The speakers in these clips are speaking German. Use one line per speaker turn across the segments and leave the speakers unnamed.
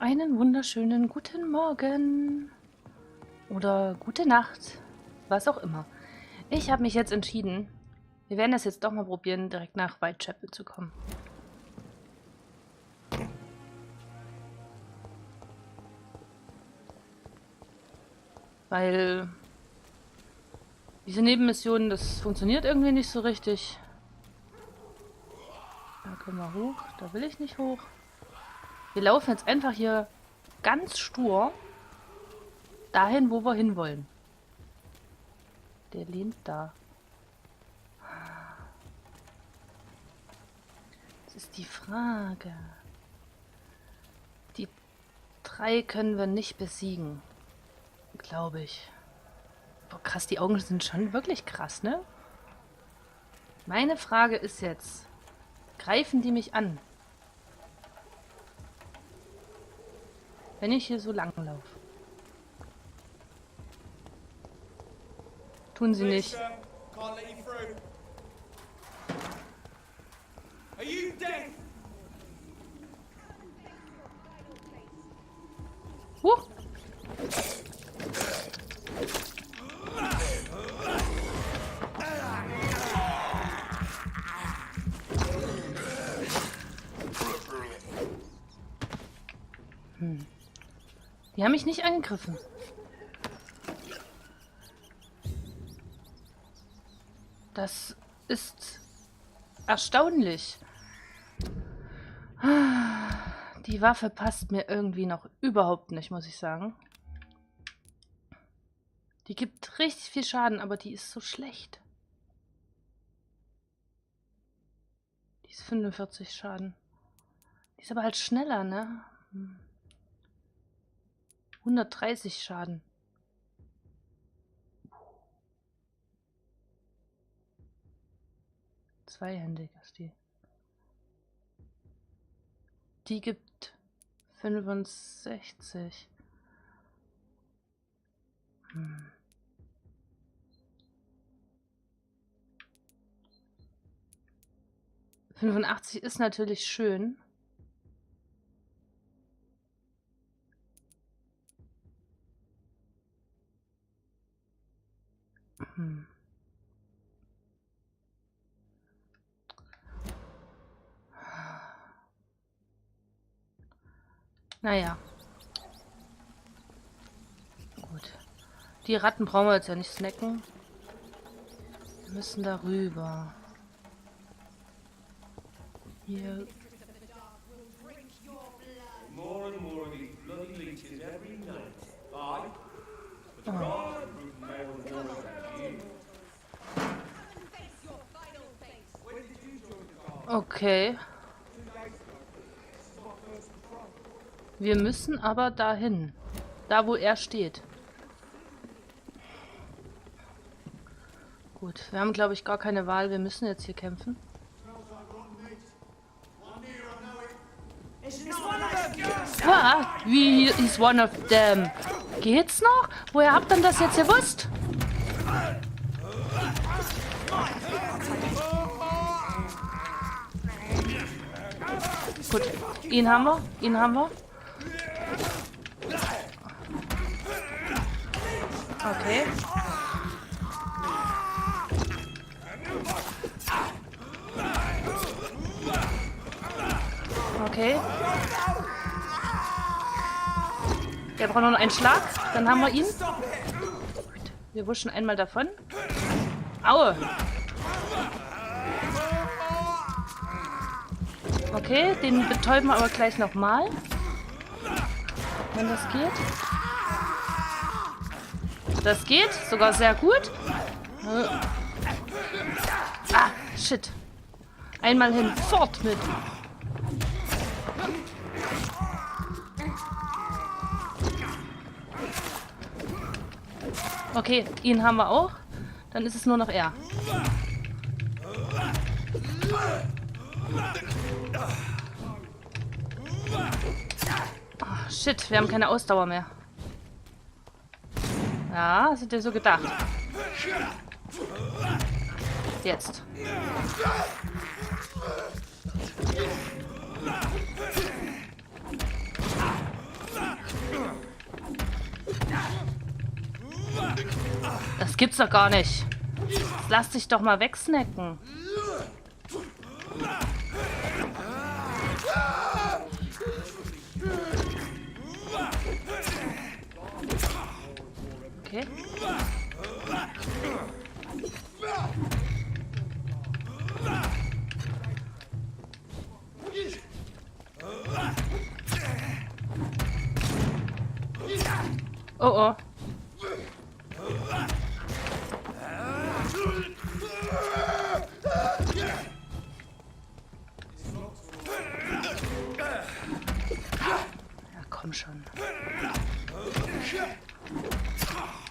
Einen wunderschönen guten Morgen oder gute Nacht, was auch immer. Ich habe mich jetzt entschieden, wir werden das jetzt doch mal probieren, direkt nach Whitechapel zu kommen. Weil diese Nebenmissionen, das funktioniert irgendwie nicht so richtig. Da können wir hoch, da will ich nicht hoch. Wir laufen jetzt einfach hier ganz stur dahin, wo wir hinwollen. Der lehnt da. Das ist die Frage. Die 3 können wir nicht besiegen. Glaube ich. Boah, krass, die Augen sind schon wirklich krass, ne? Meine Frage ist jetzt, greifen die mich an? Wenn ich hier so lang laufe. Tun sie nicht. Huch! Die haben mich nicht angegriffen. Das ist erstaunlich. Die Waffe passt mir irgendwie noch überhaupt nicht, muss ich sagen. Die gibt richtig viel Schaden, aber die ist so schlecht. Die ist 45 Schaden. Die ist aber halt schneller, ne? 130 Schaden. Zweihändig ist die. Die gibt 65. 85 ist natürlich schön. Naja. Gut. Die Ratten brauchen wir jetzt ja nicht snacken. Wir müssen darüber. Hier. Okay. Wir müssen aber dahin. Da, wo er steht. Gut, wir haben, glaube ich, gar keine Wahl. Wir müssen jetzt hier kämpfen. What? Wie is one of them? Geht's noch? Woher habt ihr das jetzt gewusst? Gut, ihn haben wir, ihn haben wir. Okay. Okay. Der braucht noch einen Schlag, dann haben wir ihn. Wir wuschen einmal davon. Aue. Okay, den betäuben wir aber gleich nochmal. Wenn das geht. Das geht, sogar sehr gut. Ah, shit. Einmal hin, fort mit. Okay, ihn haben wir auch. Dann ist es nur noch er. Oh, shit, wir haben keine Ausdauer mehr. Ja, das hätte ich so gedacht. Jetzt. Das gibt's doch gar nicht. Lass dich doch mal wegsnacken. Okay. Oh oh. Ja, komm schon.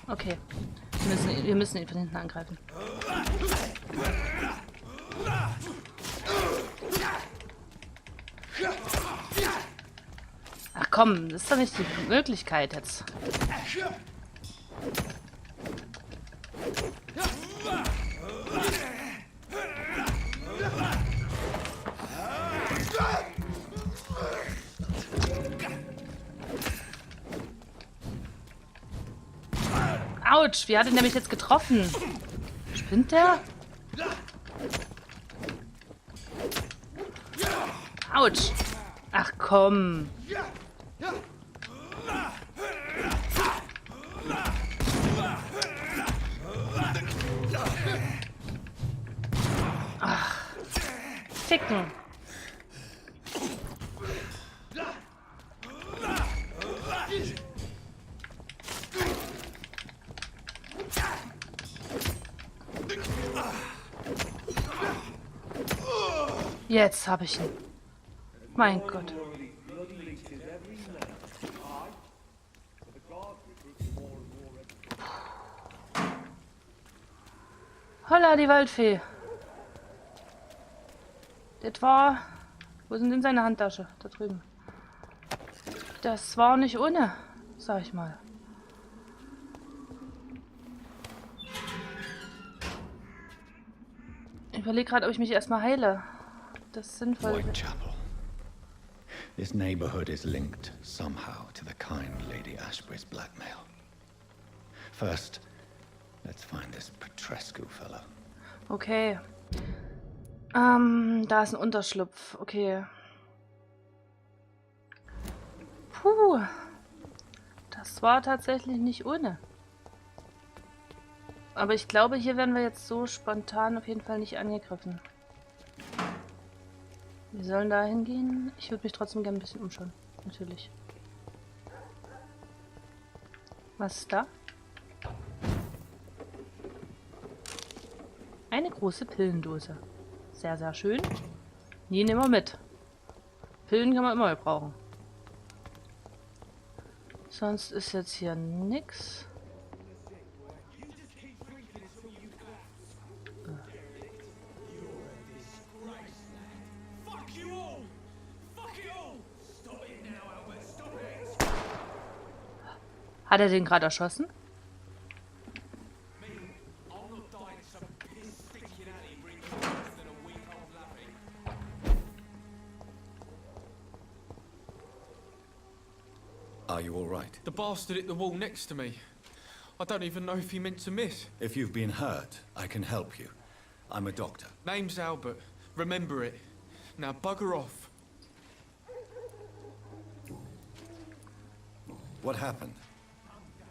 Okay. Wir müssen ihn von hinten angreifen. Ach komm, das ist doch nicht die Möglichkeit jetzt. Autsch, wie hat er nämlich jetzt getroffen? Spinnt der? Autsch. Ach komm. Ach. Ficken. Jetzt habe ich ihn. Mein Gott. Holla, die Waldfee. Das war... Wo sind denn seine Handtasche? Da drüben. Das war nicht ohne, sag ich mal. Ich überlege gerade, ob ich mich erstmal heile. Das ist sinnvoll.
Whitechapel. This neighborhood is linked somehow to the kind Lady Ashbury's blackmail. First, let's find this Petrescu fellow.
Okay. Da ist ein Unterschlupf. Okay. Puh. Das war tatsächlich nicht ohne. Aber ich glaube, hier werden wir jetzt so spontan auf jeden Fall nicht angegriffen. Wir sollen da hingehen. Ich würde mich trotzdem gerne ein bisschen umschauen. Natürlich. Was ist da? Eine große Pillendose. Sehr, sehr schön. Die nehmen wir mit. Pillen kann man immer brauchen. Sonst ist jetzt hier nix. Hat er den gerade erschossen?
Are you all right?
The bastard hit the wall next to me. I don't even know if he meant to miss.
If you've been hurt, I can help you. I'm a doctor.
Name's Albert. Remember it. Now bugger off.
What happened?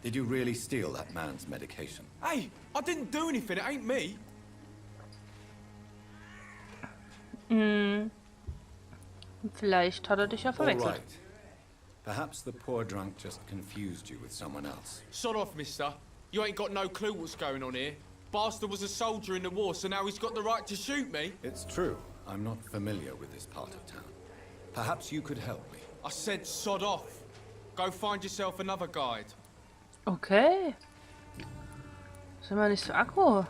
Did you really steal that man's medication?
Hey, I didn't do anything. It ain't me.
Vielleicht hat er dich ja
All
verwechselt.
right. Perhaps the poor drunk just confused you with someone else.
Sod off, mister. You ain't got no clue what's going on here. Bastard was a soldier in the war, so now he's got the right to shoot me.
It's true. I'm not familiar with this part of town. Perhaps you could help me.
I said sod off. Go find yourself another guide.
Okay. Sind wir nicht so aggro?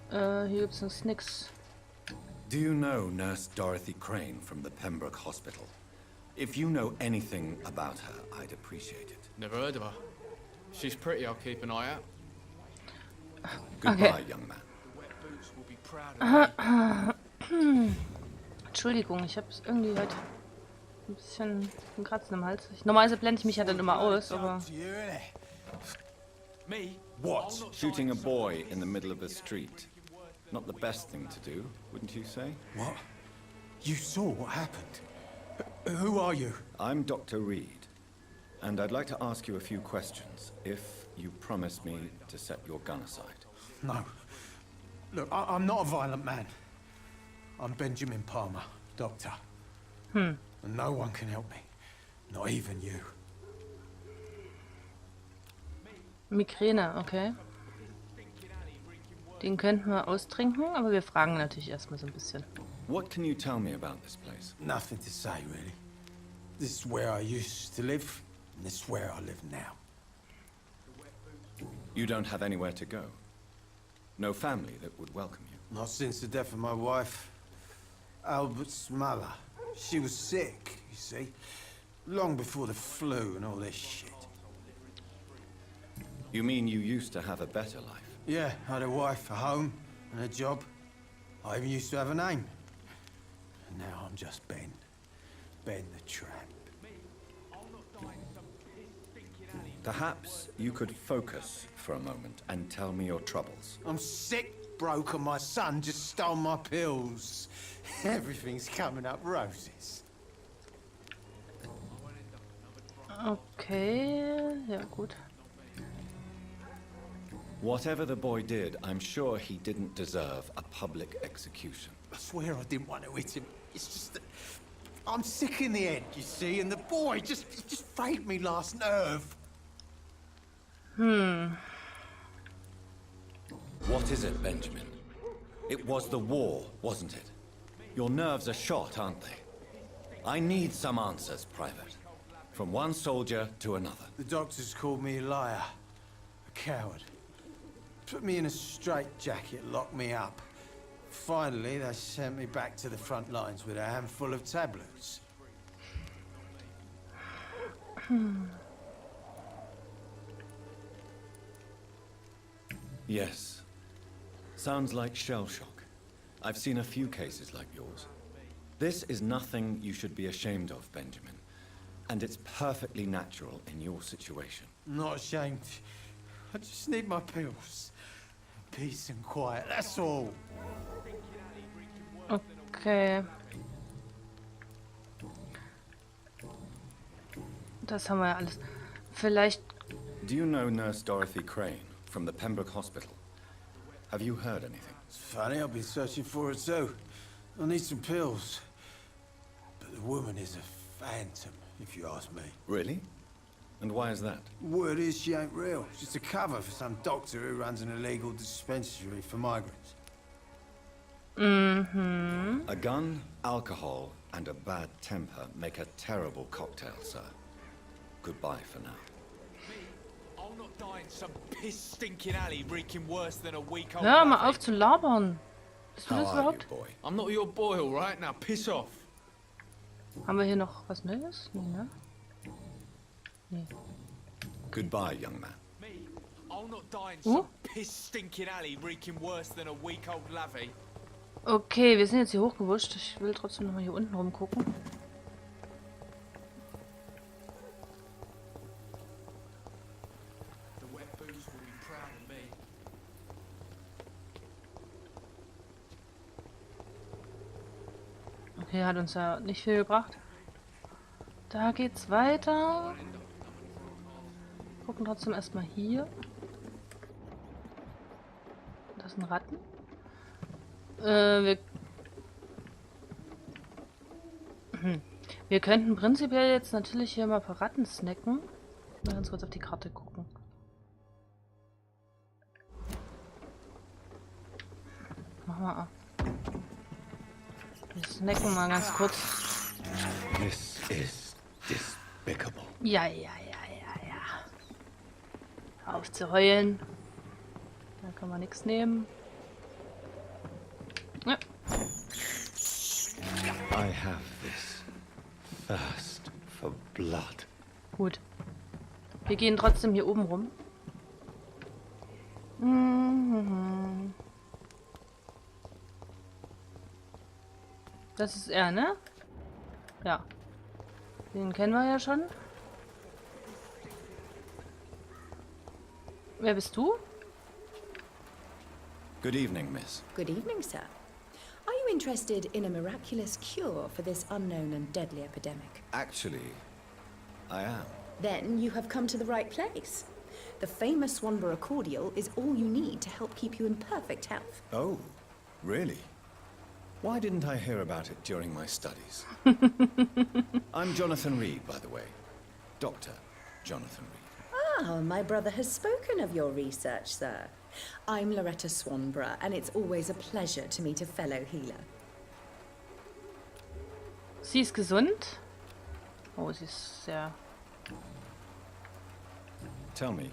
Hier gibt's noch nix.
Do you know Nurse Dorothy Crane from the Pembroke Hospital? If you know anything about her, I'd appreciate it.
Never heard of her. She's pretty, I'll keep an eye out.
Goodbye,
Okay.
young man.
The wet boots will be proud of
Entschuldigung, ich habe irgendwie heute ein bisschen ein Kratzen im Hals. Normalerweise blende ich mich ja dann immer aus, aber...
Me?
What?
Shooting a boy in the middle of the street. Not the best thing to do, wouldn't you say?
What? You saw what happened? Who are you?
I'm Dr. Reid, and I'd like to ask you a few questions, if you promise me to set your gun aside.
No. Look, I'm not a violent man. I'm Benjamin Palmer, doctor. And no one can help me. Not even you.
Migräne, okay. Den könnten wir austrinken, aber wir fragen natürlich erstmal so ein bisschen.
What can you tell me about this place?
Nothing to say, really. This is where I used to live, and this is where I live now.
You don't have anywhere to go? No family that would welcome you?
Not since the death of my wife, Albert's mother. She was sick, you see. Long before the flu and all this shit.
You mean you used to have a better life?
Yeah, I had a wife, a home, and a job. I even used to have a name. And now I'm just Ben. Ben the Tramp.
Perhaps you could focus for a moment and tell me your troubles.
I'm sick, broke, and my son just stole my pills. Everything's coming up roses.
Okay, ja gut.
Whatever the boy did, I'm sure he didn't deserve a public execution.
I swear I didn't want to hit him. It's just that I'm sick in the head, you see, and the boy just frayed me last nerve.
What is it, Benjamin? It was the war, wasn't it? Your nerves are shot, aren't they? I need some answers, Private. From one soldier to another.
The doctors called me a liar, a coward. Put me in a straitjacket, locked me up. Finally, they sent me back to the front lines with a handful of tablets.
Yes. Sounds like shell shock. I've seen a few cases like yours. This is nothing you should be ashamed of, Benjamin. And it's perfectly natural in your situation.
Not ashamed. I just need my pills. Peace and quiet, that's all.
Okay. Das haben wir ja alles. Vielleicht...
Do you know Nurse Dorothy Crane from the Pembroke Hospital? Have you heard anything?
It's funny, I've been searching for her too. I need some pills. But the woman is a phantom, if you ask me.
Really? And why is that?
Word is she ain't real. Just a cover for some doctor who runs an illegal dispensary for migrants.
A gun, alcohol, and a bad temper make a terrible cocktail, sir. Goodbye for now.
I'll not die in some piss-stinking alley reeking worse than a week old.
Hör mal auf zu labern. Bist du
How
das
are you,
überhaupt?
boy?
I'm not your boy, all right? Now piss off.
Haben wir hier noch was Neues? Nee, ne? Nee.
Goodbye, young man.
Me? I'll not die in some piss-stinking alley reeking worse than a week old lavvy.
Okay, wir sind jetzt hier hochgewuscht. Ich will trotzdem noch mal hier unten rumgucken.
The wet boots will be proud of me.
Okay, hat uns ja nicht viel gebracht. Da geht's weiter. Gucken trotzdem erstmal hier. Das sind Ratten. Wir könnten prinzipiell jetzt natürlich hier mal ein paar Ratten snacken. Mal ganz kurz auf die Karte gucken. Machen wir ab. Wir snacken mal ganz kurz.
This is despicable.
Ja. Hör auf zu heulen. Da kann man nichts nehmen. Ja.
I have this thirst for blood.
Gut. Wir gehen trotzdem hier oben rum. Das ist er, ne? Ja. Den kennen wir ja schon. Wer bist du?
Good evening, miss.
Good evening, sir. Are you interested in a miraculous cure for this unknown and deadly epidemic?
Actually, I am.
Then you have come to the right place. The famous Swanborough cordial is all you need to help keep you in perfect health.
Oh, really? Why didn't I hear about it during my studies? I'm Jonathan Reid, by the way. Dr. Jonathan Reid.
Ah, my brother has spoken of your research, sir. I'm Loretta Swanborough, and it's always a pleasure to meet a fellow healer.
Sie ist gesund. Oh, sie ist sehr...
Tell me,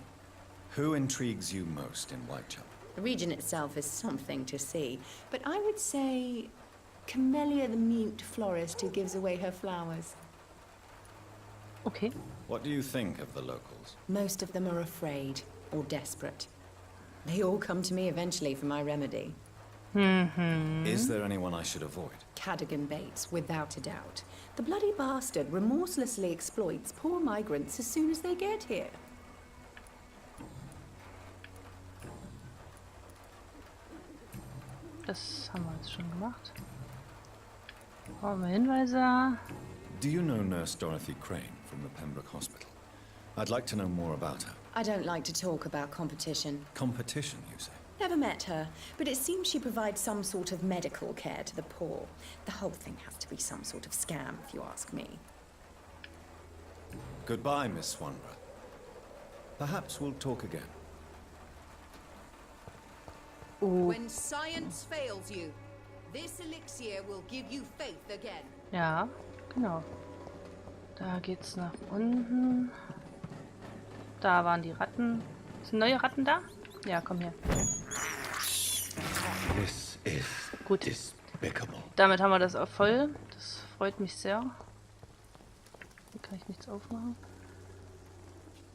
who intrigues you most in Whitechapel?
The region itself is something to see, but I would say Camellia the mute florist who gives away her flowers.
Okay.
What do you think of the locals?
Most of them are afraid or desperate. They all come to me eventually for my remedy.
Is there anyone I should avoid?
Cadogan Bates, without a doubt. The bloody bastard remorselessly exploits poor migrants as soon as they get here.
Das haben wir jetzt schon gemacht. Brauchen wir Hinweise?
Do you know Nurse Dorothy Crane from the Pembroke Hospital? I'd like to know more about her.
I don't like to talk about competition.
Competition, you say?
Never met her, but it seems she provides some sort of medical care to the poor. The whole thing has to be some sort of scam, if you ask me.
Goodbye, Miss Swanborough. Perhaps we'll talk again.
Oh,
When science fails you, this elixir will give you faith again.
ja, genau. Da geht's nach unten. Da waren die Ratten. Sind neue Ratten da? Ja, komm her.
This is
Gut.
despicable.
Damit haben wir das auch voll. Das freut mich sehr. Hier kann ich nichts aufmachen.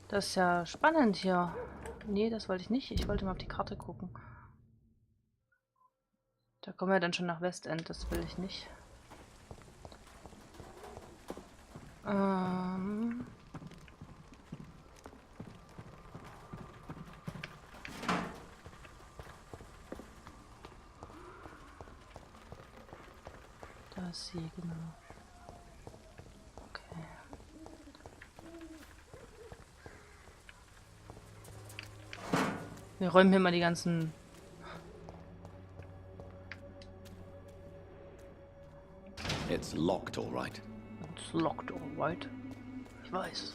Das ist ja spannend hier. Nee, das wollte ich nicht. Ich wollte mal auf die Karte gucken. Da kommen wir dann schon nach Westend. Das will ich nicht. Da ist sie, genau. Okay. Wir räumen hier mal die ganzen...
It's locked, all right.
It's locked, alright. Ich weiß.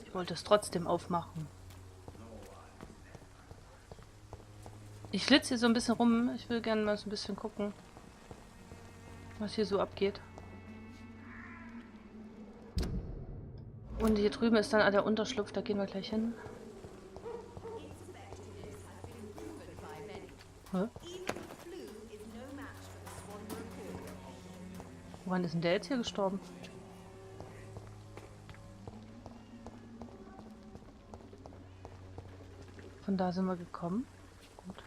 Ich wollte es trotzdem aufmachen. Ich flitze hier so ein bisschen rum. Ich will gerne mal so ein bisschen gucken, was hier so abgeht. Und hier drüben ist dann der Unterschlupf. Da gehen wir gleich hin. Hä? Wann ist denn der jetzt hier gestorben? Von da sind wir gekommen. Gut.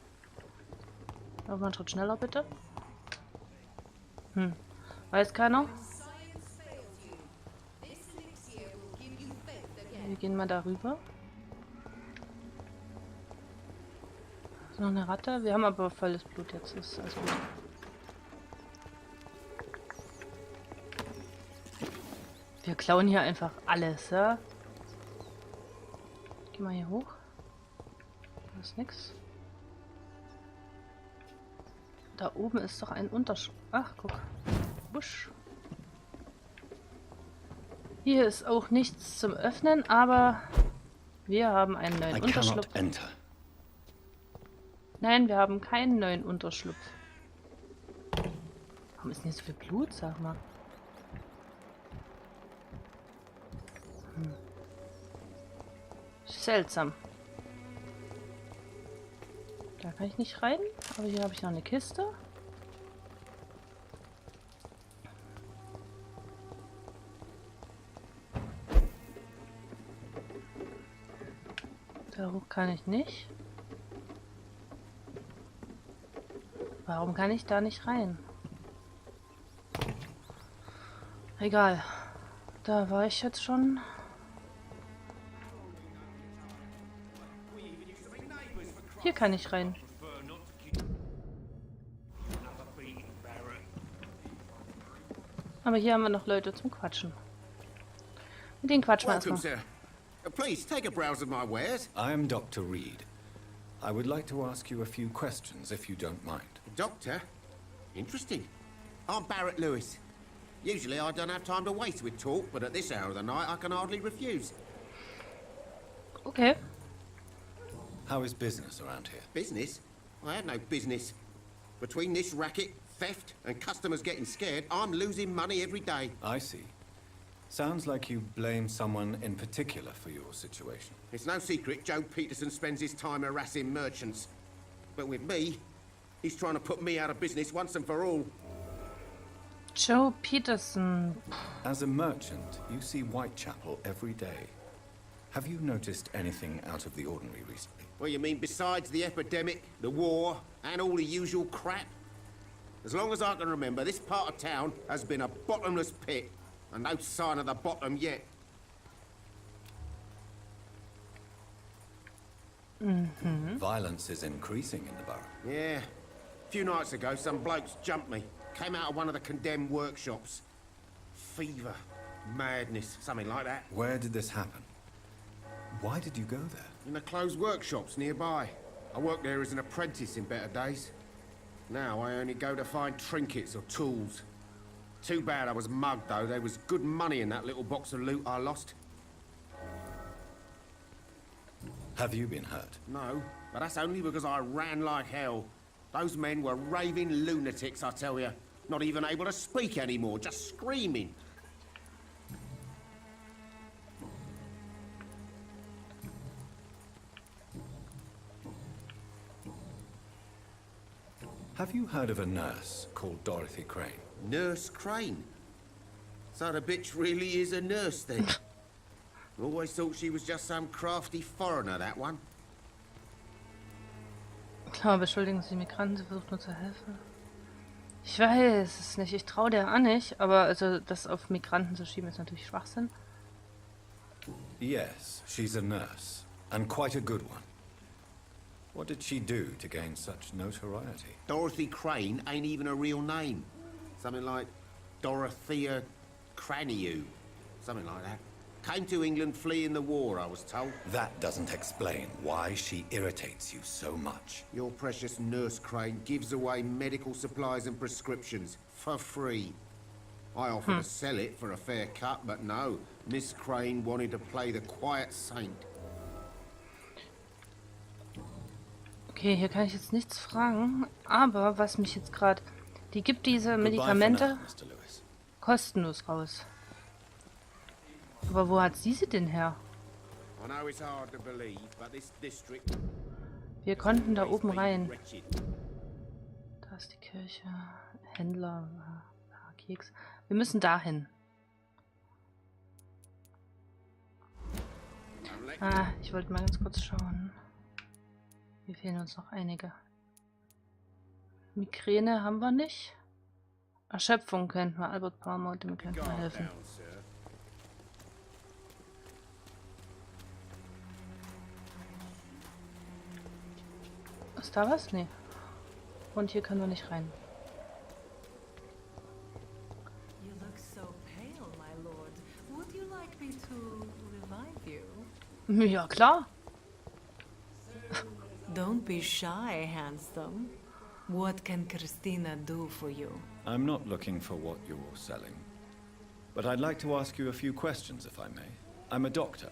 Aber mal einen Schritt schneller, bitte. Weiß keiner? Wir gehen mal darüber. Ist noch eine Ratte? Wir haben aber volles Blut jetzt. Ist alles gut. Wir klauen hier einfach alles, ja? Geh mal hier hoch. Da ist nix. Da oben ist doch ein Unterschlupf. Ach, guck. Busch. Hier ist auch nichts zum Öffnen, aber wir haben einen neuen Unterschlupf.
Enter.
Nein, wir haben keinen neuen Unterschlupf. Warum ist denn hier so viel Blut, sag mal? Seltsam. Da kann ich nicht rein, aber hier habe ich noch eine Kiste. Da hoch kann ich nicht. Warum kann ich da nicht rein? Egal. Da war ich jetzt schon. Hier kann ich rein. Aber hier haben wir noch Leute zum Quatschen. Mit denen quatschen wir
Welcome,
erstmal.
sir. Please take a browse of my wares.
I am Dr. Reid. I would like to ask you a few questions, if you don't mind.
Doctor? Interesting. I'm Barrett Lewis. Usually I don't have time to waste with talk, but at this hour of the night I can hardly refuse.
Okay.
How is business around here?
Business? I have no business. Between this racket, theft, and customers getting scared, I'm losing money every day.
I see. Sounds like you blame someone in particular for your situation.
It's no secret Joe Peterson spends his time harassing merchants. But with me, he's trying to put me out of business once and for all.
Joe Peterson.
As a merchant, you see Whitechapel every day. Have you noticed anything out of the ordinary recently?
Well, you mean besides the epidemic, the war, and all the usual crap? As long as I can remember, this part of town has been a bottomless pit, and no sign of the bottom yet.
Violence is increasing in the borough.
Yeah. A few nights ago, some blokes jumped me. Came out of one of the condemned workshops. Fever, madness, something like that.
Where did this happen? Why did you go there?
In the closed workshops nearby. I worked there as an apprentice in better days. Now I only go to find trinkets or tools. Too bad I was mugged, though. There was good money in that little box of loot I lost.
Have you been hurt?
No, but that's only because I ran like hell. Those men were raving lunatics, I tell you. Not even able to speak anymore, just screaming.
Have you heard of a nurse called Dorothy Crane?
Nurse Crane? So the bitch really is a nurse, then? Always thought she was just some crafty foreigner, that one.
Klar, beschuldigen Sie Migranten, sie versucht nur zu helfen. Ich weiß es nicht, ich traue der an nicht, aber also das auf Migranten zu schieben ist natürlich Schwachsinn.
Yes, she's a nurse, and quite a good one. What did she do to gain such notoriety?
Dorothy Crane ain't even a real name. Something like Dorothea Craniu. Something like that. Came to England fleeing the war, I was told.
That doesn't explain why she irritates you so much.
Your precious Nurse Crane gives away medical supplies and prescriptions for free. I offered to sell it for a fair cut, but no. Miss Crane wanted to play the quiet saint.
Okay, hier kann ich jetzt nichts fragen, aber was mich jetzt gerade... Die gibt diese Medikamente
Mr. Lewis.
kostenlos raus. Aber wo hat sie denn her?
I know it's hard to believe, but this district...
Wir konnten da oben rein. Da ist die Kirche. Händler. Keks. Wir müssen dahin. Ah, ich wollte mal ganz kurz schauen. Hier fehlen uns noch einige. Migräne haben wir nicht. Erschöpfung könnten wir. Albert Palmer, dem könnten wir helfen. Ist da was? Nee. Und hier können wir nicht rein.
You look so pale, my lord. Would you like me to revive you?
Ja, klar.
Don't be shy, handsome. What can Christina do for you?
I'm not looking for what you're selling. But I'd like to ask you a few questions, if I may. I'm a doctor.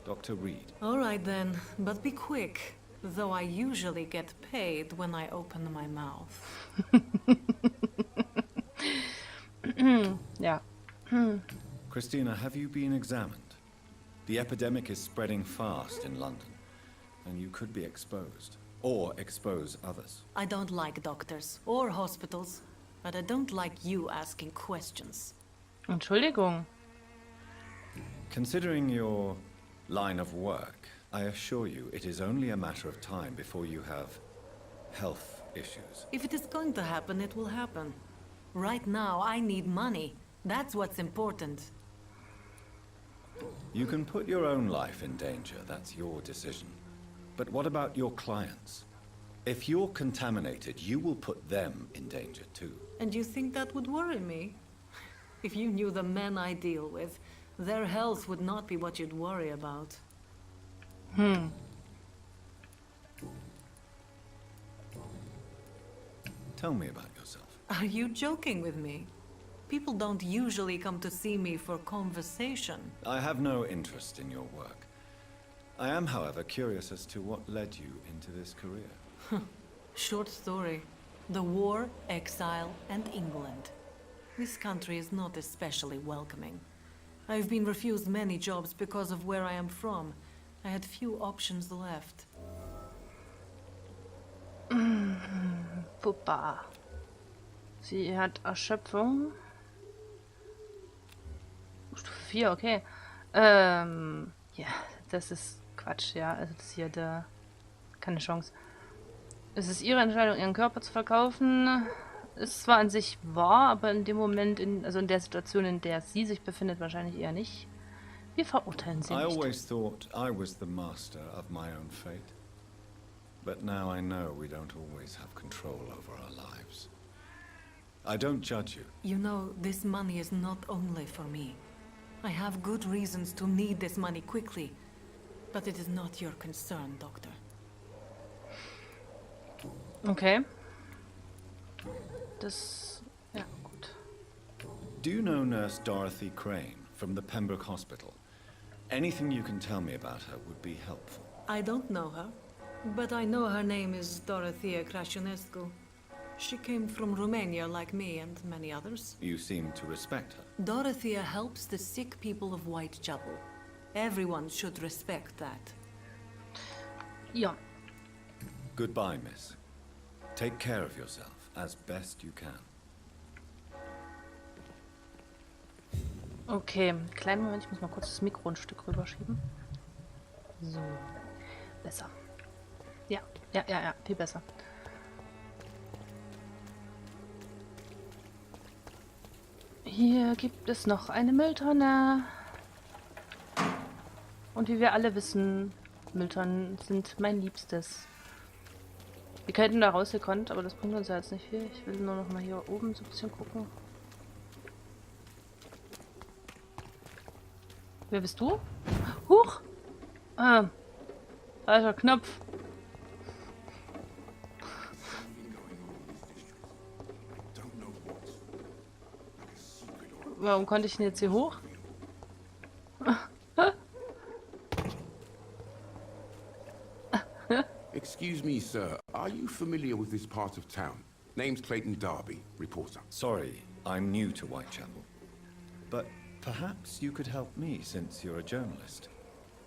Dr. Reid.
All right then, but be quick. Though I usually get paid when I open my mouth.
Ja.
Christina, have you been examined? The epidemic is spreading fast in London, and you could be exposed, or expose others.
I don't like doctors or hospitals, but I don't like you asking questions.
Entschuldigung.
Considering your line of work, I assure you it is only a matter of time before you have health issues.
If it is going to happen, it will happen. Right now, I need money. That's what's important.
You can put your own life in danger, that's your decision. But what about your clients? If you're contaminated, you will put them in danger too.
And you think that would worry me? If you knew the men I deal with, their health would not be what you'd worry about.
Tell me about yourself.
Are you joking with me? People don't usually come to see me for conversation.
I have no interest in your work. I am, however, curious as to what led you into this career.
Short story. The war, exile, and England. This country is not especially welcoming. I've been refused many jobs because of where I am from. I had few options left.
Puppa. Sie hat Erschöpfung. Stufe 4, okay. Ja, das ist Quatsch, ja. Also das hier, da... Keine Chance. Es ist ihre Entscheidung, ihren Körper zu verkaufen. Ist zwar an sich wahr, aber in dem Moment, also in der Situation, in der sie sich befindet, wahrscheinlich eher nicht. Wir verurteilen sie
I
nicht.
always thought I was the master of my own fate. But now I know we don't always have control over our lives. I don't judge you.
You know, this money is not only for me. I have good reasons to need this money quickly. But it is not your concern, Doctor.
Okay. Das... Ja, gut.
Do you know Nurse Dorothy Crane from the Pembroke Hospital? Anything you can tell me about her would be helpful.
I don't know her, but I know her name is Dorothea Crăciunescu. She came from Romania like me and many others.
You seem to respect her.
Dorothea helps the sick people of Whitechapel. Everyone should respect that.
Ja.
Goodbye, miss. Take care of yourself as best you can.
Okay, kleinen Moment, ich muss mal kurz das Mikro ein Stück rüberschieben. So. Besser. Ja, viel besser. Hier gibt es noch eine Mülltonne. Und wie wir alle wissen, Mülltonnen sind mein Liebstes. Wir könnten da rausgekonnt, aber das bringt uns ja jetzt nicht viel. Ich will nur noch mal hier oben so ein bisschen gucken. Wer bist du? Huch! Ah, falscher Knopf. Warum konnte ich denn jetzt hier hoch?
Excuse me, sir. Are you familiar with this part of town? Name's Clayton Darby, reporter.
Sorry, I'm new to Whitechapel. But perhaps you could help me since you're a journalist.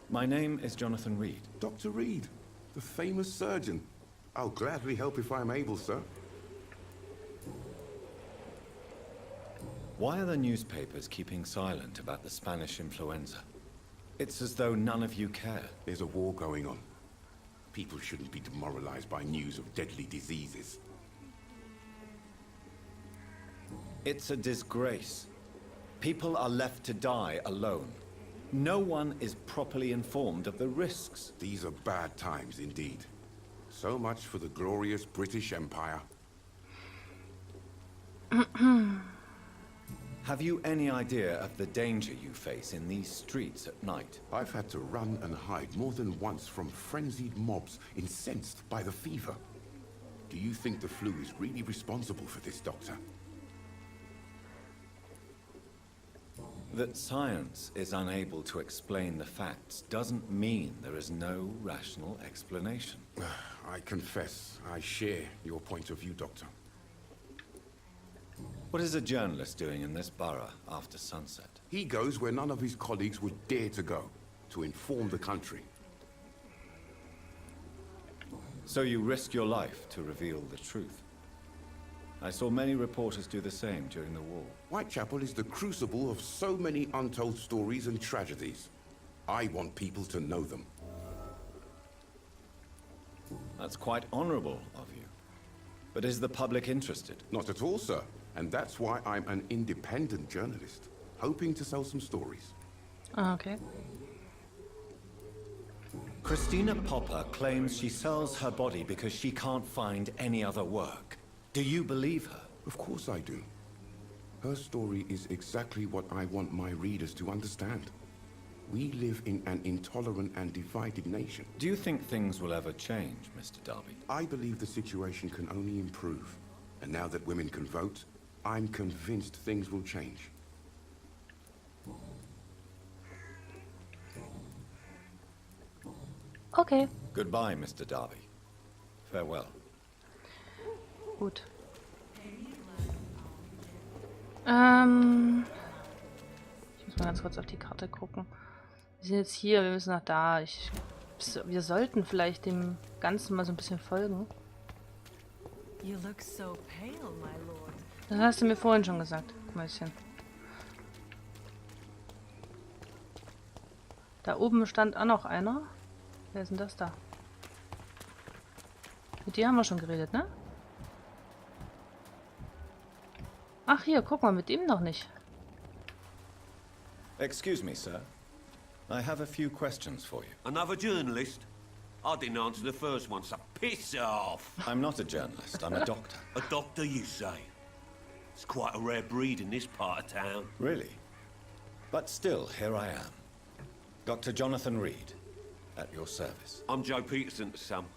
My name is Jonathan Reid.
Dr. Reid, the famous surgeon. I'll gladly help if I'm able, sir.
Why are the newspapers keeping silent about the Spanish influenza? It's as though none of you care.
There's a war going on. People shouldn't be demoralized by news of deadly diseases.
It's a disgrace. People are left to die alone. No one is properly informed of the risks.
These are bad times indeed. So much for the glorious British Empire.
Have you any idea of the danger you face in these streets at night?
I've had to run and hide more than once from frenzied mobs incensed by the fever. Do you think the flu is really responsible for this, Doctor?
That science is unable to explain the facts doesn't mean there is no rational explanation.
I confess, I share your point of view, Doctor.
What is a journalist doing in this borough after sunset?
He goes where none of his colleagues would dare to go, to inform the country.
So you risk your life to reveal the truth. I saw many reporters do the same during the war.
Whitechapel is the crucible of so many untold stories and tragedies. I want people to know them.
That's quite honorable of you. But is the public interested?
Not at all, sir. And that's why I'm an independent journalist, hoping to sell some stories.
Ah, okay.
Christina Popper claims she sells her body because she can't find any other work. Do you believe her?
Of course I do. Her story is exactly what I want my readers to understand. We live in an intolerant and divided nation.
Do you think things will ever change, Mr. Darby?
I believe the situation can only improve. And now that women can vote, I'm convinced things will change.
Okay,
Goodbye, Mr. Darby. Farewell.
gut. Ich muss mal ganz kurz auf die Karte gucken. Wir sind jetzt hier, wir müssen nach da. Wir sollten vielleicht dem Ganzen mal so ein bisschen folgen.
You look so pale, my lord.
Das hast du mir vorhin schon gesagt, Mäuschen. Da oben stand auch noch einer. Wer ist denn das da? Mit dir haben wir schon geredet, ne? Ach hier, guck mal, mit ihm noch nicht.
Excuse me, sir. I have a few questions for you.
Another journalist? I didn't answer the first one, so piss off!
I'm not a journalist, I'm a doctor.
A doctor, you say? It's quite a rare breed in this part of town.
Really? But still, here I am. Dr. Jonathan Reid, at your service.
I'm Joe Peterson to some,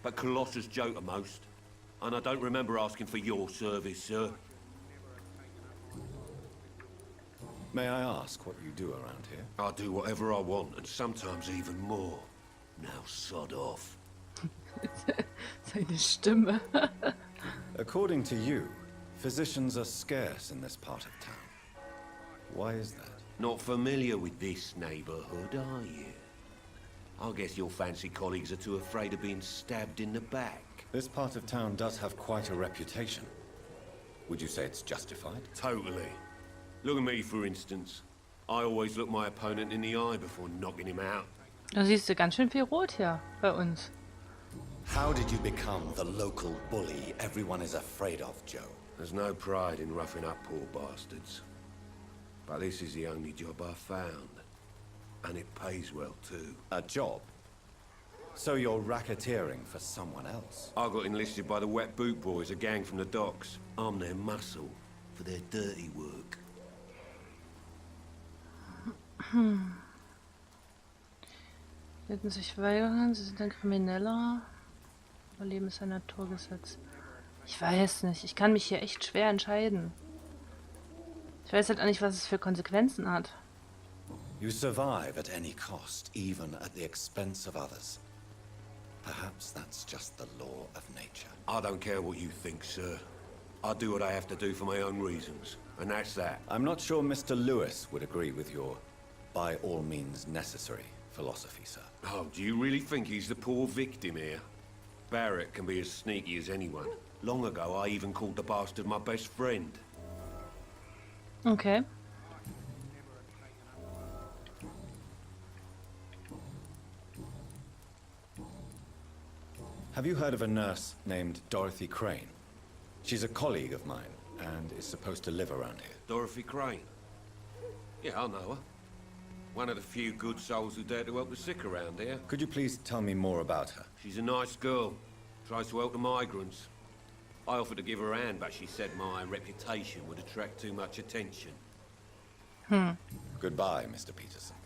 but Colossus Joe to most. And I don't remember asking for your service, sir.
May I ask what you do around here?
I do whatever I want, and sometimes even more. Now sod off.
Seine Stimme.
According to you, physicians are scarce in this part of town. Why is that?
Not familiar with this neighborhood, are you? I guess your fancy colleagues are too afraid of being stabbed in the back.
This part of town does have quite a reputation. Would you say it's justified?
Totally. Look at me, for instance. I always look my opponent in the eye before knocking him out.
Da siehst du ganz schön viel Rot hier bei uns.
How did you become the local bully everyone is afraid of, Joe?
There's no pride in roughing up poor bastards. But this is the only job I've found. And it pays well, too.
A job? So you're racketeering for someone else?
I got enlisted by the Wet Boot Boys, a gang from the docks. I'm their muscle for their dirty work.
Werden sich weigern, sie sind ein Krimineller. Überleben ist ein Naturgesetz. Ich weiß nicht, ich kann mich hier echt schwer entscheiden. Ich weiß halt auch nicht, was es für Konsequenzen hat.
You survive at any cost, even at the expense of others. Perhaps that's just the law of nature.
I don't care what you think, sir. I do what I have to do for my own reasons, and that's that.
I'm not sure Mr. Lewis would agree with your by all means necessary philosophy, sir.
Oh, do you really think he's the poor victim here? Barrett can be as sneaky as anyone. Long ago, I even called the bastard my best friend.
Okay.
Have you heard of a nurse named Dorothy Crane? She's a colleague of mine and is supposed to live around here.
Dorothy Crane? Yeah, I know her. One of the few good souls who dare to help the sick around here.
Could you please tell me more about her?
She's a nice girl. Tries to help the migrants. I offered to give her a hand, but she said my reputation would attract too much attention.
Goodbye, Mr. Peterson.